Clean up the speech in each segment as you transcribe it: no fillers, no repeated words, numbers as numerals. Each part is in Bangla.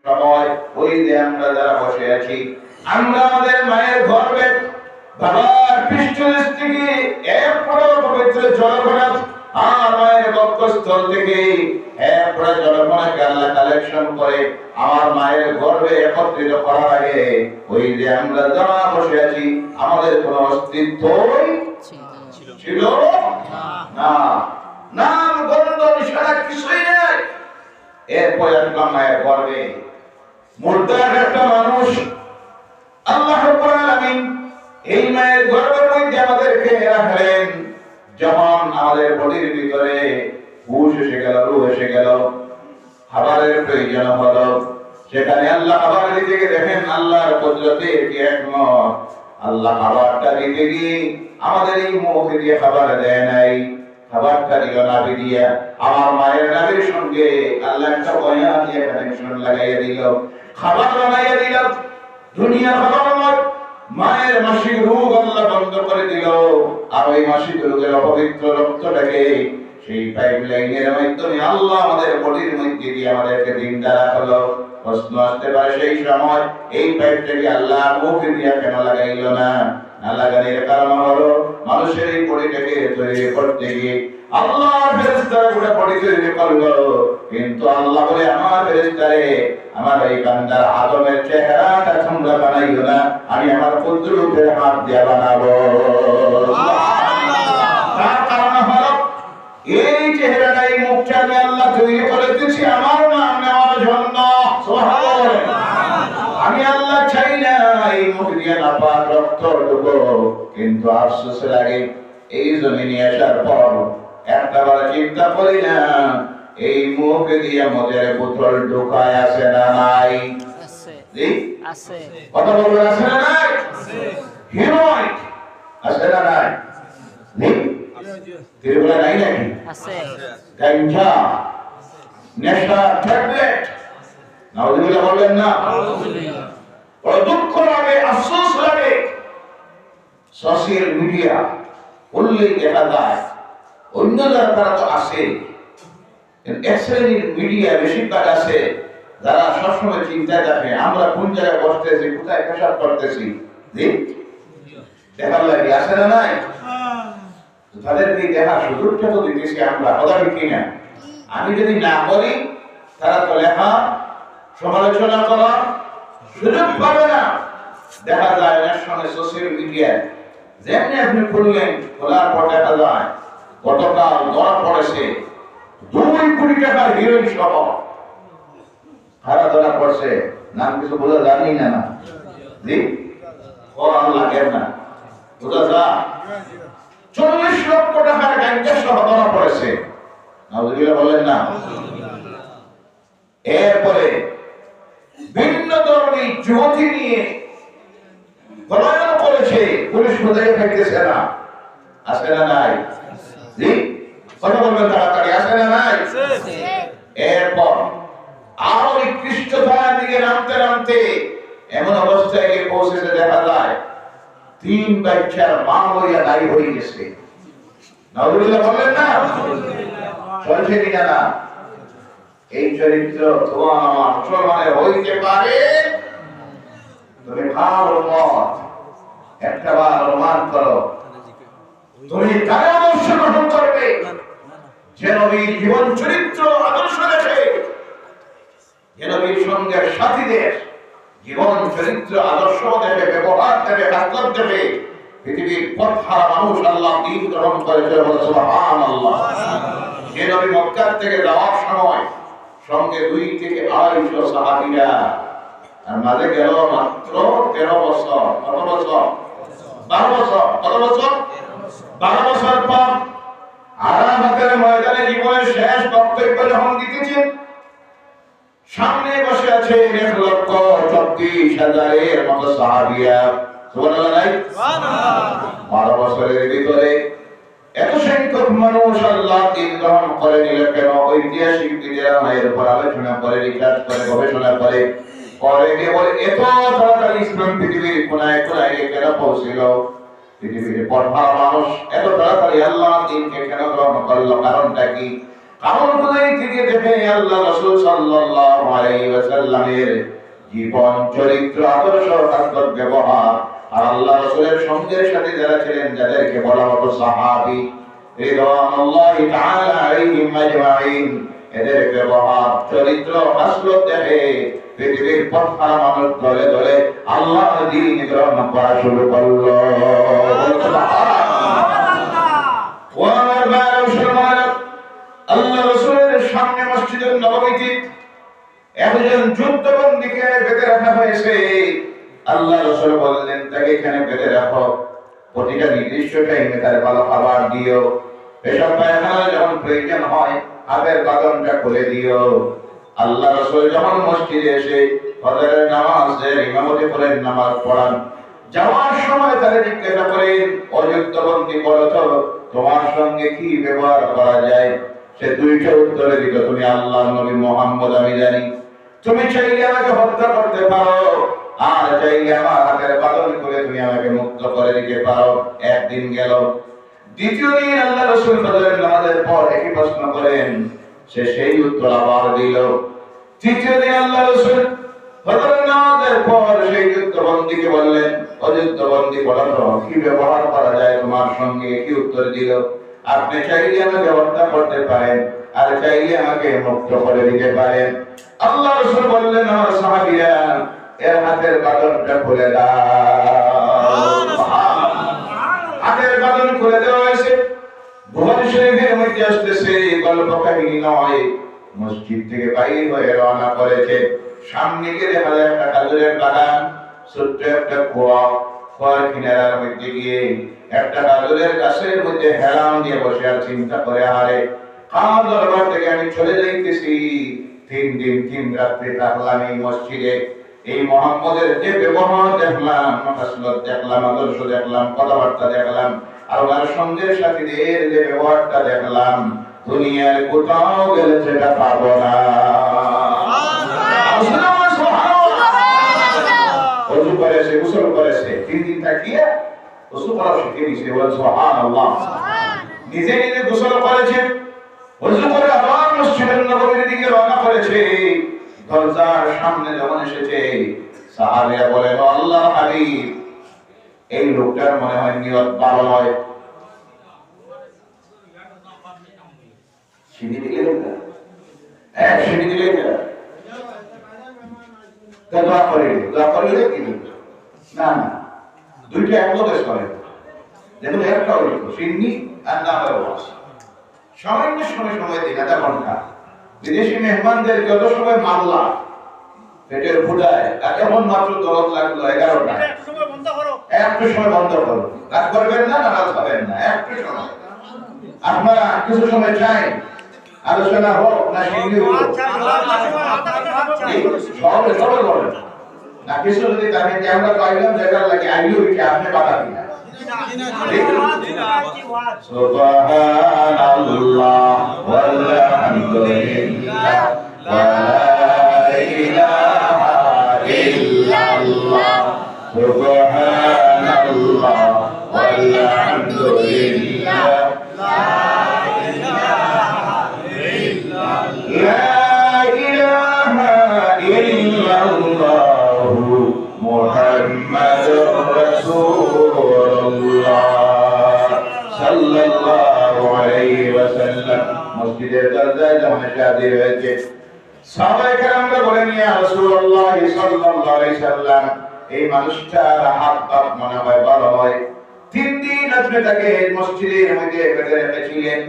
সময় ওই যে আমরা যারা বসে আছি, আমরা আমাদের মায়ের গর্ভে বাবার পৃষ্ঠদেশ এক পবিত্র জলকণা আর মায়ের বক্ষস্থল থেকে এক জলকণাকে আল্লাহ কালেকশন করে আমার মায়ের গর্ভে একত্রিত করার আগে ওই যে আমরা যারা বসে আছি আমাদের কোনো অস্তিত্ব ছিল না, নাম গন্ধ ছাড়া কিছুই নেই। এরপরে আসলাম মায়ের গর্ভে মুর্দার একটা মানুষ। আল্লাহ রাব্বুল আলামিন এই মায়ের গর্ভের মধ্যে আমাদেরকে রাখলেন। যখন আমাদের বডির ভিতরে হুশ এসে গেল, রূহ এসে গেল, খাবারের প্রয়োজন হলো, সেখানে আল্লাহ খাবার দিতে গিয়ে দেখেন আল্লাহর কুদরতে কি একমত। আল্লাহ খাবারটা দিতে গিয়ে আমাদের এই মুখ দিয়ে খাবার দেয় নাই, খাবারটা দিল নাভি দিয়া। আমার মায়ের নাভির সঙ্গে আল্লাহ একটা বয়া দিয়ে কানেকশন লাগাইয়া দিল, খাবার বানাইয়া দিল। দুনিয়া খাবার নয়, মায়ের মাসিক রোগ আল্লাহ বন্ধ করে দিল। আর ওই মাসিক রোগের অপবিত্র রক্তটাকে সেই পাইপ লাইনের মাধ্যমে আল্লাহ আমাদের বডির মধ্যে দিয়ে আমাদেরকে দিন দ্বারা হলো। প্রশ্ন আসতে পারে সেই সময় এই পাইপটাকে আল্লাহ মুখে দিয়ে কেন লাগাইল না? না লাগানোর কারণ হলো মানুষের এই বডিটাকে তৈরি করতে গিয়ে আল্লাহ ফেরেশতারা গুলো বডি তৈরি করলো, কিন্তু আল্লাহ বলে আমার ফেরেশতারে আমার এই বান্দার আদমের চেহারাটা তোমরা বানাইও না, আমি আমার কুদরতের হাত দিয়ে বানাবো। তার কারণ হলো এই চেহারাটা এই মুখটা আমি আল্লাহ তৈরি করে দিয়েছি আমার নাম নেওয়ার জন্য। সুবহানাল্লাহ। আমি আল্লাহ চাই না এই মুখ দিয়ে নাপাক রক্ত ঢুকো, কিন্তু আফসোস লাগে এই জমিনে আসার পর একটাবার চিন্তা করি না এই মুখ দিয়ে মদের বোতল ঢুকায় আছে না নাই? আছে। কথা বলবেন আছে না নাই? হিরোইন আছে না নাই? তিরুগুলা নাই নাকি? আছে। গাঞ্জা, নেশা, ট্যাবলেট, নাউজুবিল্লাহ বলবেন না? নাউজুবিল্লাহ। বড় দুঃখ লাগে, আফসোস লাগে, সোশ্যাল মিডিয়া বললেই দেখা যায় অন্য যারা তো আছে, এক শ্রেণীর মিডিয়া বেশিরভাগ আছে যারা সবসময় চিন্তায় থাকে আমরা কোন জায়গায় বসতেছি, কোথায় পেশাব করতেছি, দেখার লাগে আছে না নাই? তাদেরকে দেখার সুযোগটা তো দিতেছি আমরা, কথা ঠিক না? আমি যদি না করি তারা তো লেখা সমালোচনা করা সুযোগ পাবে না। দেখা যায় এর সঙ্গে সোশ্যাল মিডিয়ায় যেমনি আপনি খুললেন, খোলার পর দেখা যায় গতকাল ধরা পড়েছে 2 কোটি টাকার হিরোইন সহ কারা ধরা পড়ছে, নাম কিছু বোঝা জানি না। না জি কোরআন লাগে না, বোঝা যায় 40 লক্ষ টাকার গাঞ্জা সহ ধরা পড়েছে। নাউজুবিল্লাহ বলেন না? এরপরে ভিন্ন ধরনের যুবতী নিয়ে পলায়ন করেছে, পুলিশ খুঁজে পাইতেছে না, আছে না নাই? জি কথা বলবেন তাড়াতাড়ি, আছে না নাই? এরপর আরো নিকৃষ্টতার দিকে নামতে নামতে এমন অবস্থায় গিয়ে পৌঁছেছে দেখা যায় 3 বাচ্চার মা হইয়া দায়ী হয়ে গেছে। নাউজুবিল্লাহ বললেন না? চলছে কিনা না? এই চরিত্র তোমার আমার মুসলমানের হইতে পারে? তুমি খাও মত একটা বার অনুমান করো, তুমি কার আদর্শ গ্রহণ করবে? যে নবীর জীবন চরিত্র আদর্শ দেখে, যে নবীর সঙ্গে সাথীদের জীবন চরিত্র আদর্শ দেখে, ব্যবহার দেখে, কাজ দেখে পৃথিবীর পথহারা মানুষ আল্লাহ দ্বীন গ্রহণ করেছে। সুবহানাল্লাহ। যে নবী মক্কা থেকে যাওয়ার সময় সঙ্গে 2 থেকে 250 সাহাবীরা, আর মাঝে গেল মাত্র 13 বছর। কত বছর? 12 বছর। কত বছর? 12 বছর পর আরাফাতের ময়দানে জীবনের শেষ বক্তব্য যখন দিতেছেন, সামনে বসে আছে 1,24,000-এর মতো সাহাবীরা। সুবহানাল্লাহ নাই? সুবহানাল্লাহ। 12 বছরের ভিতরে এত সংখ্যক মানুষ আল্লাহ দ্বীন গ্রহণ করে নিল কেন? ঐতিহাসিকবিদেরা এর উপর আলোচনা করে, রিসার্চ করে, গবেষণা করে কেবল এত তাড়াতাড়ি ইসলাম পৃথিবীর কোনায় কোনায় কেন পৌঁছিল? পৃথিবীর পথহারা মানুষ এত তাড়াতাড়ি আল্লাহ দ্বীনকে কেন গ্রহণ করলো? কারণটা কি? কারণ কোথায় থেকে দেখে আল্লাহ রাসূল সাল্লাল্লাহু আলাইহি ওয়াসাল্লামের জীবন চরিত্র আদর্শ তার ব্যবহার আর আল্লাহ রাসূলের সঙ্গের সাথে যারা ছিলেন যাদেরকে বলা হতো সাহাবী রিদওয়ানুল্লাহি তাআলা আলাইহিম আজমাইন এদের ব্যবহার চরিত্র হাসলত দেখে পৃথিবীর পথহারা মানুষ দলে দলে আল্লাহর দ্বীন গ্রহণ করা শুরু করলো। আল্লাহ রাসূলের সামনে মসজিদে নববীতে একজন যুদ্ধবন্দীকে বেঁধে রাখা হয়েছে। আল্লাহ রাসূল বললেন তাকে এখানে বেঁধে রাখো, প্রতিটা নির্দিষ্ট টাইমে তার ভালো খাবার দিও, পেশাব পায়খানা যখন প্রয়োজন হয় হাতের বাঁধনটা খুলে দিও। আল্লাহ রাসূল যখন মসজিদে এসে ফজরের নামাজের ইমামতি করেন, নামাজ পড়ান, যাওয়ার সময় তারা জিজ্ঞাসা করেন, ও যুদ্ধবন্দী বলো তো তোমার সঙ্গে কি ব্যবহার করা যায়? সে দুইটা উত্তরে দিল, তুমি আল্লাহর নবী মুহাম্মদ আমি জানি, তুমি চাইলে আমাকে হত্যা করতে পারো আর চাইলে আমার হাতের বাঁধন করে তুমি আমাকে মুক্ত করে দিতে পারো। একদিন গেল, দ্বিতীয় দিন আল্লাহ রাসূল ফজরের নামাজের পর একই প্রশ্ন করেন, সে সেই উত্তর আবার দিল। তৃতীয় দিন আল্লাহ রাসূল ফজরের নামাজের পর সেই যুদ্ধবন্দীকে বললেন, ও যুদ্ধবন্দী বলো তো কি ব্যবহার করা যায় তোমার সঙ্গে? কি উত্তর দিল, আপনি চাইলে আমাকে হত্যা করতে পারেন আর চাইলে আমাকে মুক্ত করে দিতে পারেন। আল্লাহ রাসূল বললেন, আমার সাহাবীরা এর হাতের বাঁধনটা খুলে দাও। হাতের বাঁধন খুলে দেওয়া হয়েছে। বুখারী শরীফের মধ্যে আসতেছে, গল্প কাহিনী নয়, মসজিদ থেকে বাইরে হয়ে রওনা করেছে। সামনে গিয়ে দেখা যায় একটা খেজুরের বাগান, ছোট্ট একটা কুয়া, কুয়ার কিনারার মধ্যে গিয়ে একটা খেজুরের গাছের মধ্যে হেলান দিয়ে বসে আর চিন্তা করে, আরে কার দরবার থেকে আমি চলে যাইতেছি, 3 দিন 3 রাত্রি থাকলাম এই মসজিদে, এই মুহাম্মদের যে ব্যবহার দেখলাম, মাসলত দেখলাম, আদর্শ দেখলাম, কথাবার্তা দেখলাম, আর ওনার সঙ্গের সাথীদের যে ব্যবহারটা দেখলাম, দুনিয়ার কোথাও গেলে সেটা পাবো না। ওযু করেছে, গোসল করেছে, 3 দিন থাকিয়ে ওযু করা শিখে নিয়েছে। বলে সুবহানাল্লাহ। নিজে নিজে গোসল করেছে, ওযু করে আবার মসজিদের নববীর দিকে রওনা করেছে। দরজার সামনে যখন এসেছে, সাহাবীরা বলেন, ও আল্লাহর হাবিব, এই লোকটার মনে হয় নিয়ত ভালো নয়। সিঁড়ি দিকে লোকটা, সিঁড়ি দিকে দোয়া করে, দোয়া করলে কি না না, দুইটা একলোকেশ করে। দেখুন একটা হইল সিন্নি আর না হয় সামান্য সময় দিন, 1/2 ঘন্টা। বিদেশি মেহমানদের যত সময় মামলা পেটের ফুটায়, এখন মাত্র দরদ লাগলো 11টা, একটু সময় বন্ধ করো, রাত করবেন না, নামাজ হবেন না, একটু সময়। আপনারা কিছু সময় চাই আলোচনা হোক না সিন্নি হোক, সবাই বলেন না, কিছু যদি দেখেন যে আমরা পাইলাম যেটা লাগে আইলো কি আপনি বাধা দিনা। সুবহানাল্লাহ ওয়ালহামদুলিল্লাহ ওয়া লা ইলাহা ইল্লাল্লাহ, সুবহানাল্লাহ ওয়ালহামদুলিল্লাহ লা ইলাহা ইল্লাল্লাহ মুহাম্মাদুর রাসূলুল্লাহ সাল্লাল্লাহু আলাইহি ওয়াসাল্লাম। মসজিদের দরজায় যখন হাজির হয়েছে, সাহাবায়ে কেরামরা বলেন, ইয়া রাসূলুল্লাহ সাল্লাল্লাহু আলাইহি সাল্লাম, এই মানুষটার হাত পা মনে হয় ভালো হয়, 3 দিন আপনি তাকে মসজিদের মধ্যে বেঁধে রেখেছিলেন,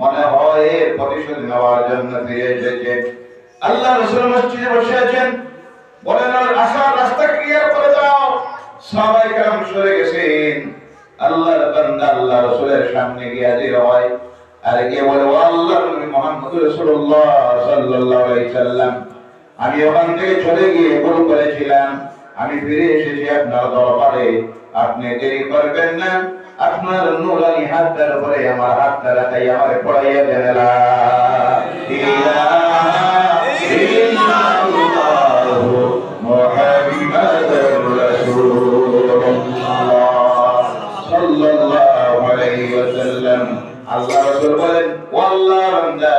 মনে হয় এর প্রতিশোধ নেওয়ার জন্য ফিরে এসেছে। আল্লাহ রাসূল মসজিদে বসে আছেন, বলেন আসার রাস্তা ক্লিয়ার করে দাও। সাহাবায়ে কেরাম সরে গেছেন। আল্লাহর বান্দা আল্লাহ রাসূলের সামনে গিয়ে হাজির হয় আর গিয়ে বলে, ও আল্লাহর নবী মুহাম্মদ রাসূলুল্লাহ সাল্লাল্লাহু আলাইহি সাল্লাম, আমি ওখান থেকে চলে গিয়ে ভুল করেছিলাম, আমি ফিরে এসেছি আপনার দরবারে, আপনি দেরি করবেন না, আপনার নূরানি হাতের উপরে আমার হাতটা রাখাই আমারে পড়াইয়া দেন, লা ইলাহা ইল্লাল্লাহু মুহাম্মাদুর রাসূলুল্লাহ সাল্লাল্লাহু আলাইহি ওয়াসাল্লাম। আল্লাহ রাসূল বলেন, ও আল্লাহর বান্দা,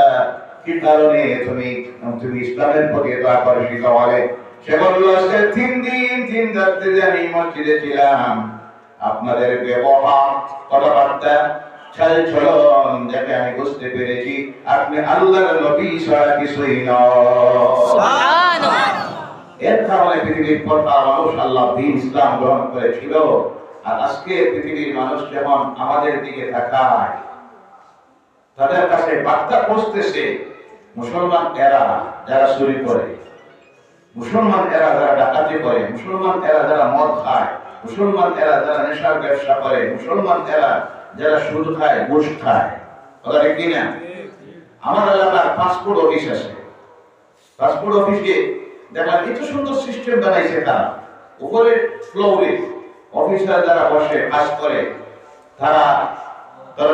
সে বলল আজকে 3 দিন 3 রাত্রি আমি মসজিদে ছিলাম, আপনাদের ব্যবহার কথাবার্তা চালচলন দেখে আমি বুঝতে পেরেছি আপনি আল্লাহর নবী ছাড়া কিছুই নন। এর কারণে পৃথিবীর কথা মানুষ আল্লাহ দ্বীন ইসলাম গ্রহণ করেছিল। আর আজকে পৃথিবীর মানুষ যখন আমাদের দিকে তাকায়, তাদের কাছে বার্তা পৌঁছতেছে মুসলমান এরা যারা চুরি করে, মুসলমান এরা যারা ডাকাতি করে, মুসলমান এরা যারা মদ খায়, মুসলমান এরা যারা নেশার ব্যবসা করে, মুসলমান এরা যারা সুদ খায়, ঘুষ খায়, কথা ঠিক না? আমার এলাকার পাসপোর্ট অফিস আছে, পাসপোর্ট অফিসে দেখলাম এত সুন্দর সিস্টেম বানাইছে, তারা উপরে ফ্লোরে অফিসার যারা বসে কাজ করে, তারা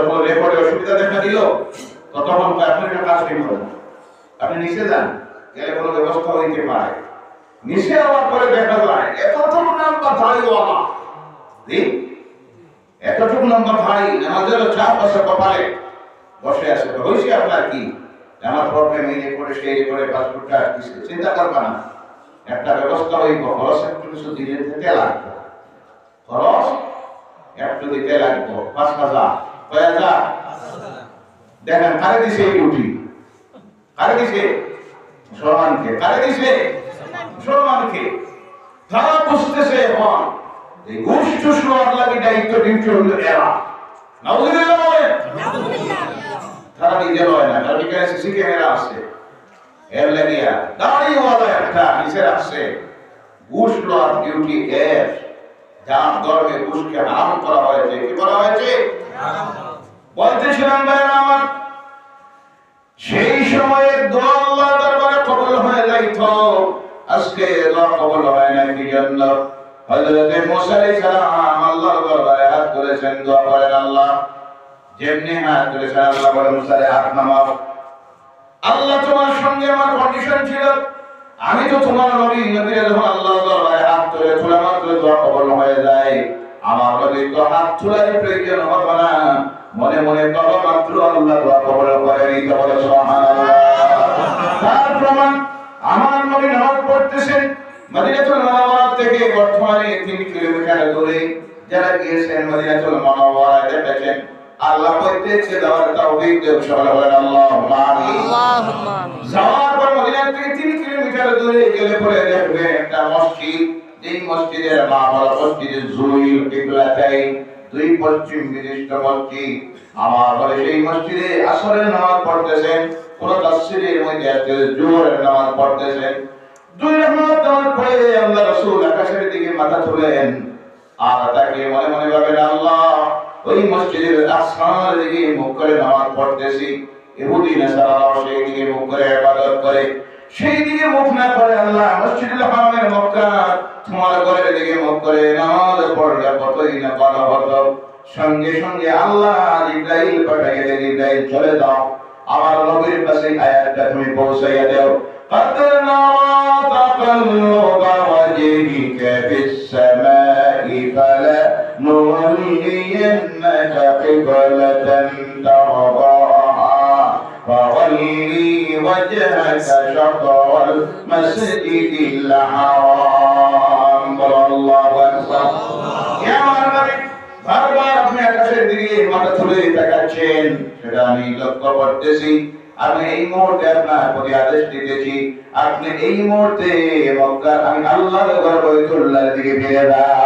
কোনো রেকর্ডে অসুবিধা দেখা দিল তখন আপনি একটা কাজ ঠিক করেন, আপনি নিচে যান, গেলে কোনো ব্যবস্থা হইতে পারে। নিচে আবার পরে দেখা যায় এতটুকু নাম্বার ধাড়িওয়ালা, এতটুকু নাম্বার ধাড়ি, আমাদের চাপ আছে কপালে বসে আছে, হয়েছে আপনার কি? আমার প্রবলেম এই রেকর্ডে সেই রেকর্ডে পাসপোর্টটা চিন্তা করবা না, একটা ব্যবস্থা হইব, খরচ একটু কিছু দিলে দিতে লাগবে, খরচ একটু দিতে লাগবে 5,000 কয় হাজার? দেখেন কারে দিছে এই ডিউটি, কারে দিছে? মুসলমানকে। কারে দিছে? মুসলমানকে। তারা বুঝতেছে এখন এই ঘুষ টুস নেওয়ার লাগে দায়িত্ব ডিউটি হলো এরা, নাউজুবিল্লাহ বলেন। তারা নিজে লয় না, তার বিকারে সিসি ক্যামেরা আছে, এর লাগিয়া দাড়িওয়ালা একটা নিচে রাখছে, ঘুষ নেওয়ার ডিউটি এর, যার ধর্মে ঘুষকে হারাম করা হয়েছে। কি করা হয়েছে? বলতেছিলাম ভাইরা আমার, সেই সময়ের দোয়া আল্লাহর দরবারে কবুল হয়ে যাইত, আজকে দোয়া কবুল হয় না। কি জন্য? হযরত মুসা আলাইহিস সালাম আল্লাহর দরবারে হাত তুলেছেন, দোয়া করেন, আল্লাহ যেমনি হাত তুলেছেন আল্লাহ বলে মুসা হাত নামাও। আল্লাহ তোমার সঙ্গে আমার কন্ডিশন ছিল, আমি তো তোমার নবী, নবীর যখন আল্লাহর দরবারে হাত তুলে তোলা মাত্র দোয়া কবুল হয়ে যায়, আমার নবী তো হাত তোলার প্রয়োজন হবে না, মনে মনে বাবা মাত্র আল্লাহ দোয়া কবুল করে নিতে বলে সুবহানাল্লাহ। তার প্রমাণ আমার নবী নামাজ পড়তেছেন মদিনাতুল মুনাওয়ারা থেকে বর্তমানে 3 কিলোমিটার দূরে, যারা গিয়েছেন মদিনাতুল মুনাওয়ারায় দেখেছেন আল্লাহ প্রত্যেককে দেওয়ার তৌফিক দেন, সবাই বলেন আল্লাহুম্মা আমিন। আল্লাহুম্মা আমিন। যাওয়ার পর মদিনা থেকে 3 কিলোমিটার দূরে গেলে পরে দেখবেন একটা মসজিদ, এই মসজিদের নাম হলো মসজিদে জুইল কিবলাতাইন, দুই পশ্চিম বিশিষ্ট মসজিদ। আমার বলে সেই মসজিদে আসরের নামাজ পড়তেছেন, কোন তাফসীরের মধ্যে আছে জোহরের নামাজ পড়তেছেন। 2 রাকাত নামাজ পড়ে আল্লাহ রাসূল আকাশের দিকে মাথা তুলেন, আর তাকে মনে মনে ভাবেন আল্লাহ ওই মসজিদের আসমানের দিকে মুখ করে নামাজ পড়তেছি, ইহুদি নাসারাও সেই দিকে মুখ করে ইবাদত করে, সেই দিকে মুখ না করে আল্লাহ মসজিদুল হারামের মক্কা তোমার ঘরের দিকে মুখ করে নামাজ পড়লে কতই না ভালো হতো। সঙ্গে সঙ্গে আল্লাহ জিবরাইল পাঠিয়ে দিলেন, জিবরাইল চলে যাও আমার নবীর কাছে আয়াতটা তুমি পৌঁছাইয়া দাও। قدرنا تقلب وجهك في السماء فلنولينك قبلة ترضاها فول وجهك شطر المسجد الحرام الله أكبر يا نبي বারবার আপনি আকাশের দিকে মাথা তুলে তাকাচ্ছেন, সেটা আমি লক্ষ্য করতেছি। আমি এই মুহূর্তে আপনার প্রতি আদেশ দিতেছি, আপনি এই মুহূর্তে মক্কার আমি আল্লাহর ঘর বাইতুল্লাহর দিকে ফিরে যান।